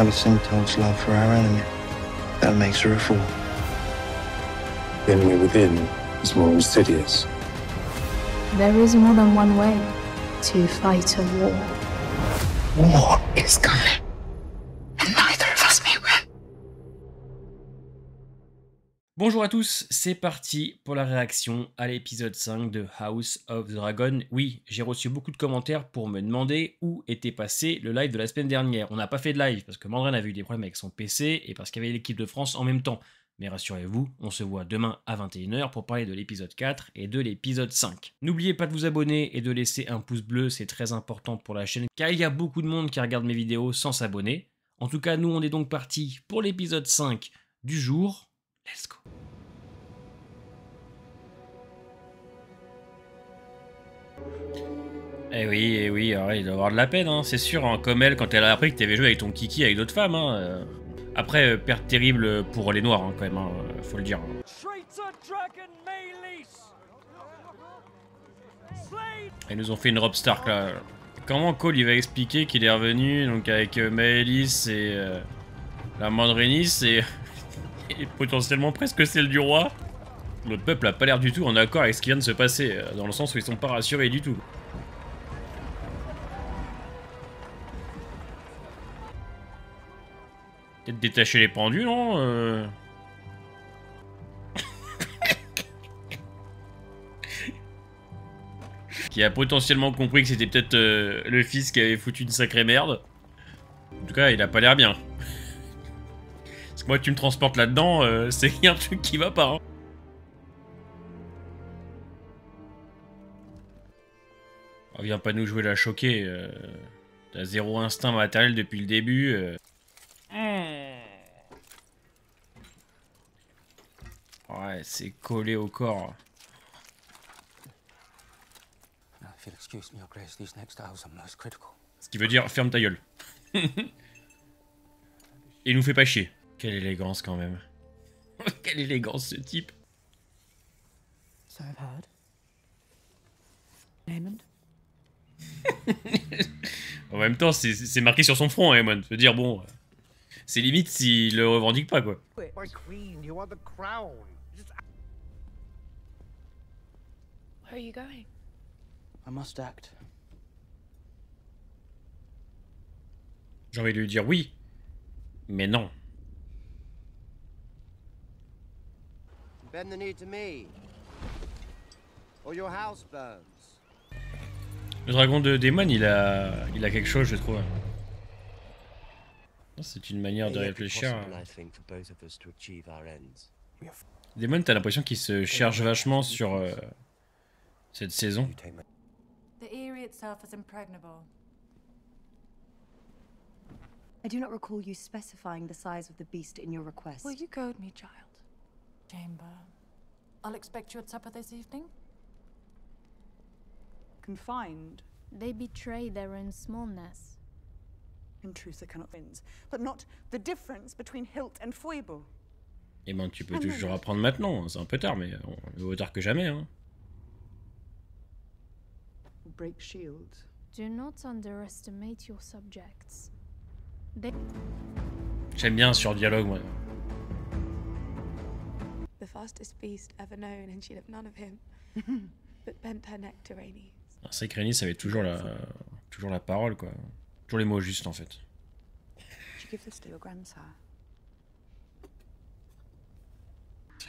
Alicent holds love for our enemy. That makes her a fool. The enemy within is more insidious. There is more than one way to fight a war. War is coming, and neither of us may win. Bonjour à tous, c'est parti pour la réaction à l'épisode 5 de House of the Dragon. Oui, j'ai reçu beaucoup de commentaires pour me demander où était passé le live de la semaine dernière. On n'a pas fait de live parce que Mandren avait eu des problèmes avec son PC et parce qu'il y avait l'équipe de France en même temps. Mais rassurez-vous, on se voit demain à 21h pour parler de l'épisode 4 et de l'épisode 5. N'oubliez pas de vous abonner et de laisser un pouce bleu, c'est très important pour la chaîne car il y a beaucoup de monde qui regarde mes vidéos sans s'abonner. En tout cas, nous on est donc parti pour l'épisode 5 du jour. Let's go. Eh oui, alors, il doit avoir de la peine, hein, c'est sûr, hein, comme elle quand elle a appris que tu avais joué avec ton kiki avec d'autres femmes. Hein, Après, perte terrible pour les noirs, hein, quand même, hein, faut le dire. Ils nous ont fait une robe Stark là. Comment Cole il va expliquer qu'il est revenu donc avec Maëlys et la Mandrenis et potentiellement presque celle du roi. Le peuple a pas l'air du tout en accord avec ce qui vient de se passer, dans le sens où ils sont pas rassurés du tout. Peut-être détacher les pendus, non Qui a potentiellement compris que c'était peut-être le fils qui avait foutu une sacrée merde. En tout cas, il a pas l'air bien. Parce que moi, tu me transportes là-dedans, c'est qu'il y a un truc qui va pas. Hein. On vient pas nous jouer la choquée. T'as zéro instinct matériel depuis le début. Ouais, c'est collé au corps. Ce qui veut dire ferme ta gueule. Et nous fait pas chier. Quelle élégance quand même. Quelle élégance ce type. So I've heard. Aemond? En même temps, c'est marqué sur son front, Aemond. Je veux dire, bon, c'est limite s'il le revendique pas, quoi. My queen, you are the crown. Where are you going? I must act. J'ai envie de lui dire oui, mais non. Bend the knee to me, or your house burns. Le dragon de Daemon, il a quelque chose, je trouve. C'est une manière de réfléchir. Daemon, t'as l'impression qu'il se cherche vachement sur cette saison. The Eyrie itself is impregnable. I do not recall you specifying the size of the beast in your request. Will you goad me, child? Chamber. I'll expect you at supper this evening. Confined. They betray their own smallness. In truth, I cannot win. But not the difference between hilt and foible. Et ben, tu peux toujours apprendre maintenant. C'est un peu tard, mais vaut tard que jamais. Hein. Break shields. Do not underestimate your subjects. J'aime bien sur dialogue, moi. The fastest beast ever known, and she'd have none of him, but bent her neck to Rhaenys. C'est que Rhaenys avait toujours la parole, quoi. Toujours les mots justes, en fait.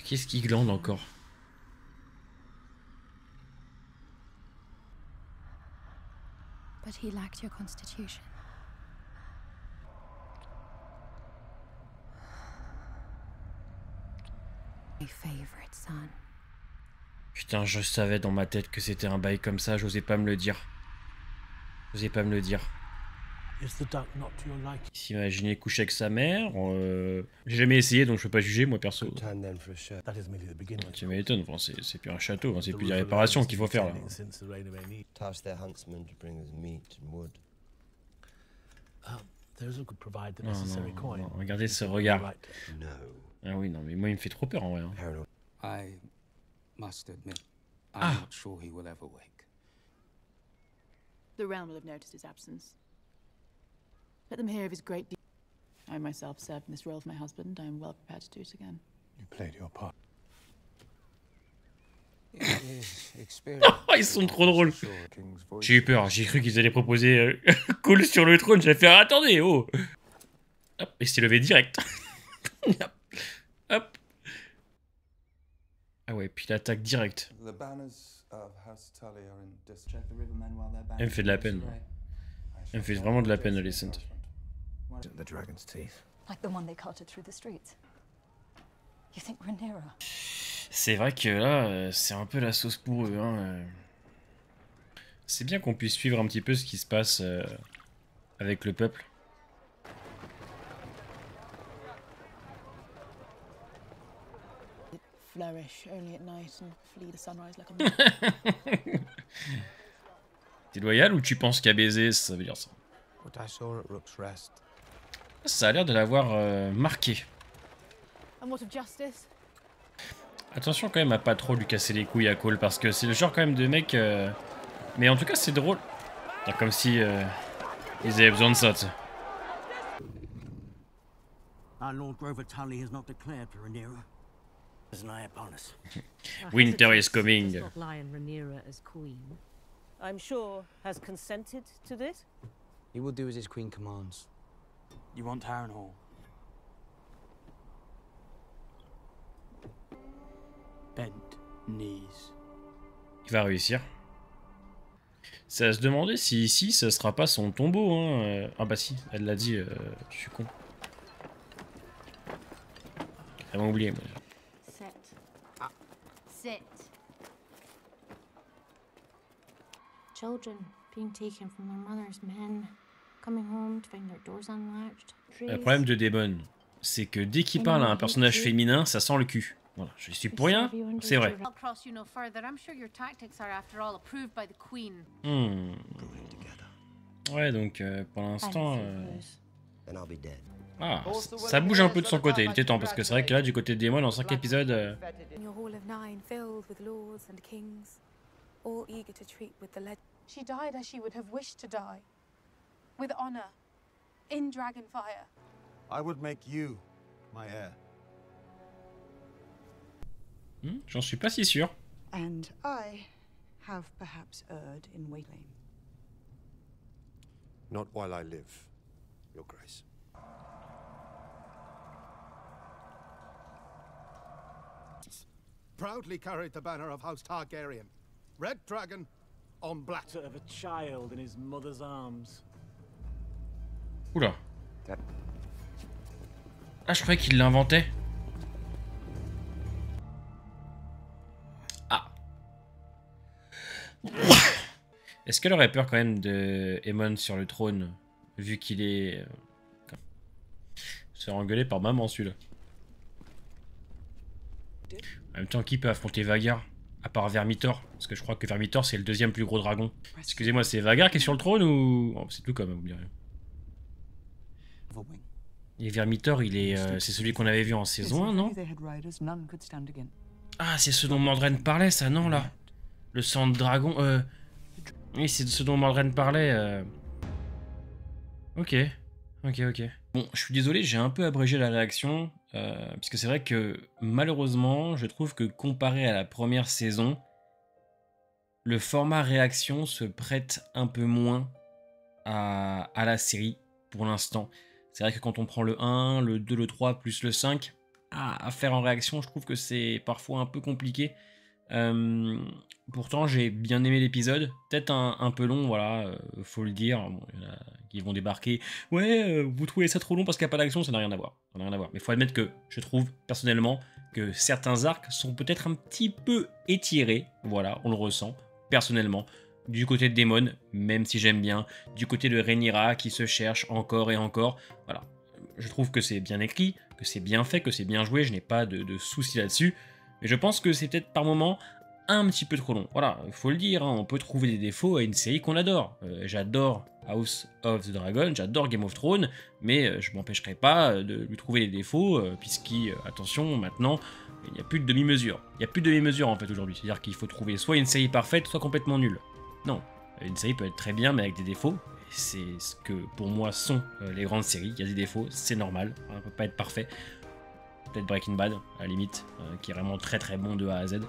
Qu'est-ce qui glande encore? But he lacked your constitution. My favorite son. Putain, je savais dans ma tête que c'était un bail comme ça, j'osais pas me le dire. J'osais pas me le dire. S'imaginer coucher avec sa mère, j'ai jamais essayé donc je peux pas juger moi perso. Tu m'étonnes, enfin, c'est plus un château, hein, c'est plus des réparations qu'il faut faire là. Non, regardez ce regard. Ah oui, non mais moi il me fait trop peur en vrai. Hein. Must admit, I'm not sure he will ever wake. The realm will have noticed his absence. Let them hear of his great deed. I myself served in this role for my husband. I am well prepared to do it again. You played your part. Oh, ils sont trop drôles. J'ai eu peur, j'ai cru qu'ils allaient proposer Cole sur le trône. J'ai fait attendez, oh. Hop, et s'est levé direct. Hop. Ah ouais, puis l'attaque direct. Elle me fait de la peine. Elle me fait vraiment de la peine, Alicent. The dragon's teeth. Like the one they carted through the streets. You think Rhaenyra? C'est vrai que là, c'est un peu la sauce pour eux. Hein. C'est bien qu'on puisse suivre un petit peu ce qui se passe avec le peuple. Flourish only at night and flee the sunrise like a moth. T'es loyal ou tu penses qu'à baiser, ça veut dire ça? What I saw at Rook's Rest. Ça a l'air de l'avoir marqué. And what of justice? Attention quand même à pas trop lui casser les couilles à Cole parce que c'est le genre quand même de mec... Mais en tout cas c'est drôle. Comme si ils avaient besoin de ça, tu sais. Our Lord Grover Tully has not declared for Rhaenyra. Is nigh upon us. Winter is coming. Lion Rhaenyra as queen. I'm sure has consented to this. He will do as his queen commands. You want Harrenhal? Bent knees. Il va réussir. C'est à se demander si ici, ça sera pas son tombeau. Hein. Ah bah si, elle l'a dit, je suis con. Elle m'a oublié, moi. Sit. Sit. Children being taken from their mothers, men coming home to find their doors unlatched. Le problème de Daemon, c'est que dès qu'il parle à un personnage féminin, ça sent le cul. Voilà, je suis pour rien, c'est vrai. Ouais, donc pour l'instant... Ah, ça bouge un peu de son côté, il était temps, parce que c'est vrai que là, du côté de Daemon, en 5 épisodes... She died as she would have wished to die, with honor, in Dragonfire. I would make you my heir. J'en suis pas si sûr. And I have perhaps erred in waiting. Not while I live, Your Grace. Proudly carried the banner of House Targaryen. Red dragon on black. Of a child in his mother's arms. Oula. Ah, je croyais qu'il l'inventait. Ah. Est-ce qu'elle aurait peur quand même de Aemon sur le trône, vu qu'il est... se faire engueuler par maman celui-là. En même temps, qui peut affronter Vhagar? À part Vermithor, parce que je crois que Vermithor c'est le deuxième plus gros dragon. Excusez-moi, c'est Vhagar qui est sur le trône ou... Oh, c'est tout comme, vous direz. Et Vermithor, il est, c'est celui qu'on avait vu en saison 1, non? Ah, c'est ce dont Mordred parlait, ça, non, là? Le sang de dragon, Oui, c'est ce dont Mordred parlait, Ok. Ok. Bon, je suis désolé, j'ai un peu abrégé la réaction, puisque c'est vrai que, malheureusement, je trouve que comparé à la première saison, le format réaction se prête un peu moins à la série, pour l'instant. C'est vrai que quand on prend le 1, le 2, le 3, plus le 5, à faire en réaction, je trouve que c'est parfois un peu compliqué. Pourtant, j'ai bien aimé l'épisode. Peut-être un peu long, voilà, faut le dire. Bon, il y en a qui vont débarquer. Ouais, vous trouvez ça trop long parce qu'il n'y a pas d'action, ça n'a rien à voir. Ça n'a rien à voir. Mais il faut admettre que je trouve, personnellement, que certains arcs sont peut-être un petit peu étirés. Voilà, on le ressent, personnellement. Du côté de Daemon, même si j'aime bien. Du côté de Rhaenyra, qui se cherche encore et encore. Voilà. Je trouve que c'est bien écrit, que c'est bien fait, que c'est bien joué. Je n'ai pas de soucis là-dessus. Mais je pense que c'est peut-être par moments un petit peu trop long. Voilà, il faut le dire, hein, on peut trouver des défauts à une série qu'on adore. J'adore House of the Dragon, j'adore Game of Thrones, mais je m'empêcherai pas de lui trouver des défauts, attention, maintenant, il n'y a plus de demi-mesure. Il n'y a plus de demi-mesure en fait aujourd'hui, c'est-à-dire qu'il faut trouver soit une série parfaite, soit complètement nulle. Non, une série peut être très bien, mais avec des défauts, c'est ce que pour moi sont les grandes séries. Il y a des défauts, c'est normal, on ne peut pas être parfait. Peut-être Breaking Bad, à la limite, qui est vraiment très très bon de A à Z.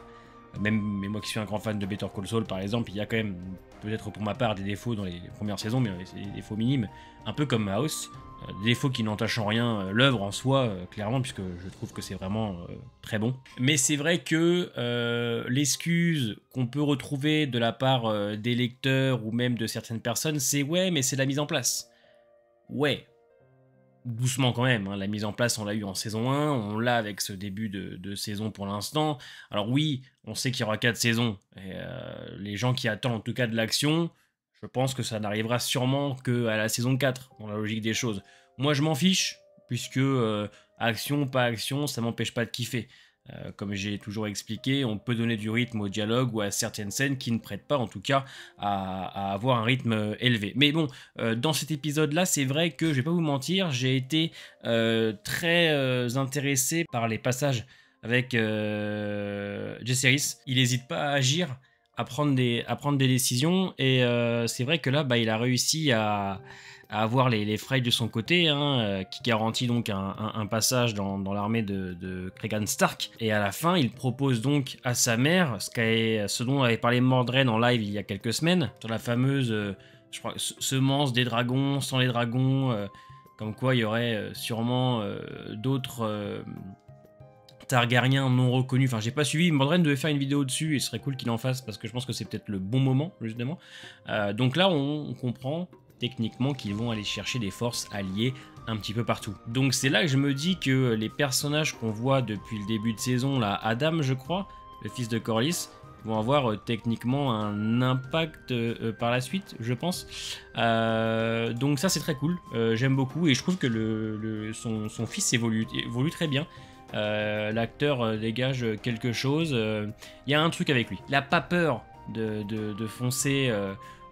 Même moi qui suis un grand fan de Better Call Saul par exemple, il y a quand même, peut-être pour ma part, des défauts dans les premières saisons, mais c'est des défauts minimes, un peu comme House, des défauts qui n'entachent en rien l'œuvre en soi, clairement, puisque je trouve que c'est vraiment très bon. Mais c'est vrai que l'excuse qu'on peut retrouver de la part des lecteurs ou même de certaines personnes, c'est ouais, mais c'est la mise en place. Ouais. Doucement quand même, hein. La mise en place on l'a eu en saison 1, on l'a avec ce début de saison pour l'instant. Alors oui, on sait qu'il y aura 4 saisons, et les gens qui attendent en tout cas de l'action, je pense que ça n'arrivera sûrement qu'à la saison 4, dans la logique des choses. Moi je m'en fiche, puisque action ou pas action, ça m'empêche pas de kiffer. Comme j'ai toujours expliqué, on peut donner du rythme au dialogue ou à certaines scènes qui ne prêtent pas en tout cas à avoir un rythme élevé. Mais bon, dans cet épisode-là, c'est vrai que, je vais pas vous mentir, j'ai été très intéressé par les passages avec Jaceris. Il n'hésite pas à agir, à prendre des décisions, et c'est vrai que là, il a réussi à avoir les Frey de son côté, hein, qui garantit donc un passage dans l'armée de Cregan Stark. Et à la fin, il propose donc à sa mère, ce dont avait parlé Mordred en live il y a quelques semaines, sur la fameuse je crois, semence des dragons, sans les dragons, comme quoi il y aurait sûrement d'autres Targaryens non reconnus. Enfin, j'ai pas suivi, Mordred devait faire une vidéo dessus, et ce serait cool qu'il en fasse, parce que je pense que c'est peut-être le bon moment, justement. Donc là, on comprend techniquement qu'ils vont aller chercher des forces alliées un petit peu partout. Donc c'est là que je me dis que les personnages qu'on voit depuis le début de saison, là, Adam je crois, le fils de Corlys, vont avoir techniquement un impact par la suite, je pense. Donc ça c'est très cool, j'aime beaucoup, et je trouve que son fils évolue très bien. L'acteur dégage quelque chose, il y a un truc avec lui. Il n'a pas peur de foncer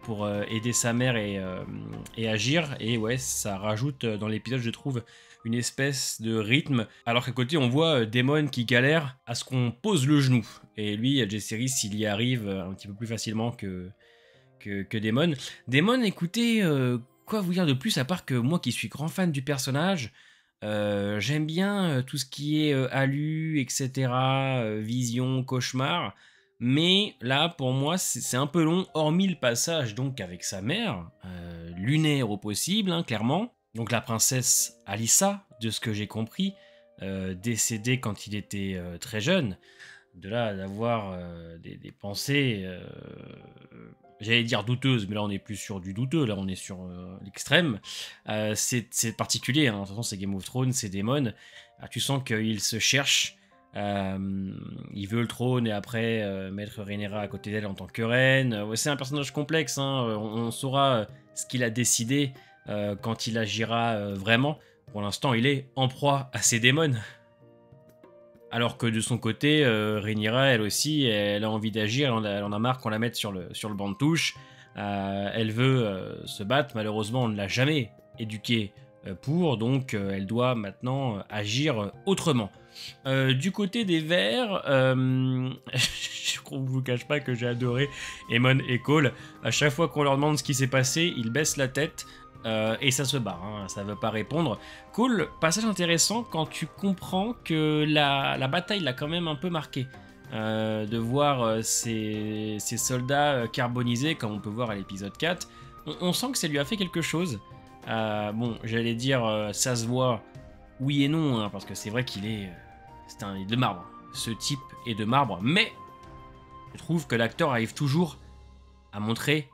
pour aider sa mère et agir, et ouais, ça rajoute dans l'épisode, je trouve, une espèce de rythme, alors qu'à côté on voit Daemon qui galère à ce qu'on pose le genou, et lui, Jaceris, il y arrive un petit peu plus facilement que Daemon. Daemon, écoutez, quoi vous dire de plus, à part que moi qui suis grand fan du personnage, j'aime bien tout ce qui est Alu, etc., vision, cauchemar. Mais là, pour moi, c'est un peu long, hormis le passage donc avec sa mère, lunaire au possible, hein, clairement. Donc la princesse Alyssa, de ce que j'ai compris, décédée quand il était très jeune. De là d'avoir des pensées, j'allais dire douteuses, mais là on n'est plus sur du douteux, là on est sur l'extrême. C'est particulier, hein. De toute façon c'est Game of Thrones, c'est Daemon. Tu sens qu'il se cherche. Il veut le trône et après mettre Rhaenyra à côté d'elle en tant que reine. C'est un personnage complexe, hein. On saura ce qu'il a décidé quand il agira vraiment. Pour l'instant, il est en proie à ses démons. Alors que de son côté, Rhaenyra, elle aussi, elle a envie d'agir, elle en a marre qu'on la mette sur le banc de touche. Elle veut se battre, malheureusement on ne l'a jamais éduquée pour, donc elle doit maintenant agir autrement. Du côté des Verts, je ne vous cache pas que j'ai adoré Aemon et Cole. À chaque fois qu'on leur demande ce qui s'est passé, ils baissent la tête et ça se barre, hein, ça ne veut pas répondre. Cole, passage intéressant quand tu comprends que la bataille l'a quand même un peu marqué. De voir ces soldats carbonisés, comme on peut voir à l'épisode 4, on sent que ça lui a fait quelque chose. Bon, j'allais dire, ça se voit, oui et non, hein, parce que c'est vrai qu'il est de marbre. Ce type est de marbre, mais je trouve que l'acteur arrive toujours à montrer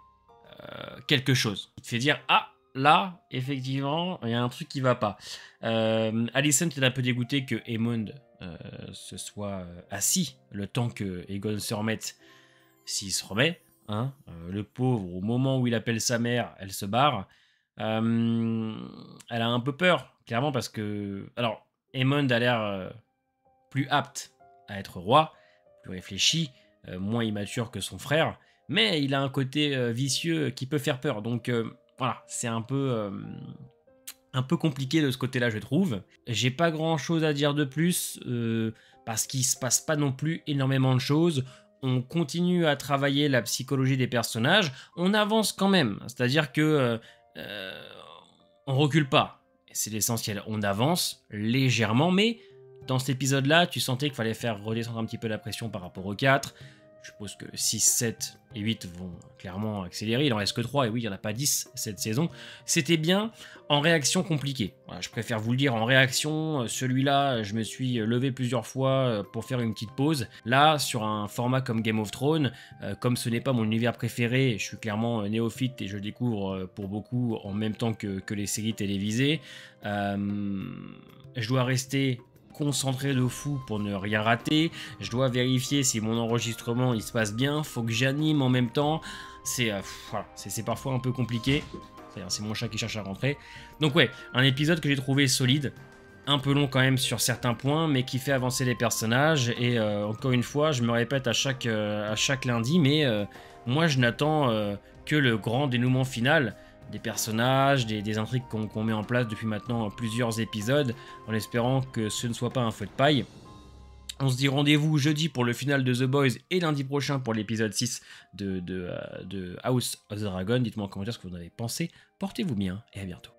quelque chose. Il te fait dire, ah, là, effectivement, il y a un truc qui va pas. Alicent est un peu dégoûté que Aemond se soit assis le temps que Aegon se remette, s'il se remet. Hein, le pauvre, au moment où il appelle sa mère, elle se barre. Elle a un peu peur, clairement, parce que... Alors, Aemond a l'air plus apte à être roi, plus réfléchi, moins immature que son frère, mais il a un côté vicieux qui peut faire peur. Donc voilà, c'est un peu compliqué de ce côté-là, je trouve. J'ai pas grand-chose à dire de plus, parce qu'il se passe pas non plus énormément de choses. On continue à travailler la psychologie des personnages, on avance quand même, c'est-à-dire que on recule pas. C'est l'essentiel. On avance légèrement, mais dans cet épisode-là, tu sentais qu'il fallait faire redescendre un petit peu la pression par rapport au 4. Je suppose que 6, 7 et 8 vont clairement accélérer. Il en reste que 3, et oui, il n'y en a pas 10 cette saison. C'était bien. En réaction, compliqué. Voilà, je préfère vous le dire, en réaction, celui-là, je me suis levé plusieurs fois pour faire une petite pause. Là, sur un format comme Game of Thrones, comme ce n'est pas mon univers préféré, je suis clairement néophyte et je découvre pour beaucoup en même temps que les séries télévisées. Je dois rester concentré de fou pour ne rien rater. Je dois vérifier si mon enregistrement il se passe bien. Faut que j'anime en même temps. C'est voilà, c'est parfois un peu compliqué. C'est mon chat qui cherche à rentrer. Donc ouais, un épisode que j'ai trouvé solide. Un peu long quand même sur certains points, mais qui fait avancer les personnages. Et encore une fois, je me répète à chaque lundi, mais moi je n'attends que le grand dénouement final des personnages, des intrigues qu'on met en place depuis maintenant plusieurs épisodes, en espérant que ce ne soit pas un feu de paille. On se dit rendez-vous jeudi pour le final de The Boys et lundi prochain pour l'épisode 6 de House of the Dragon. Dites-moi en commentaire ce que vous en avez pensé. Portez-vous bien et à bientôt.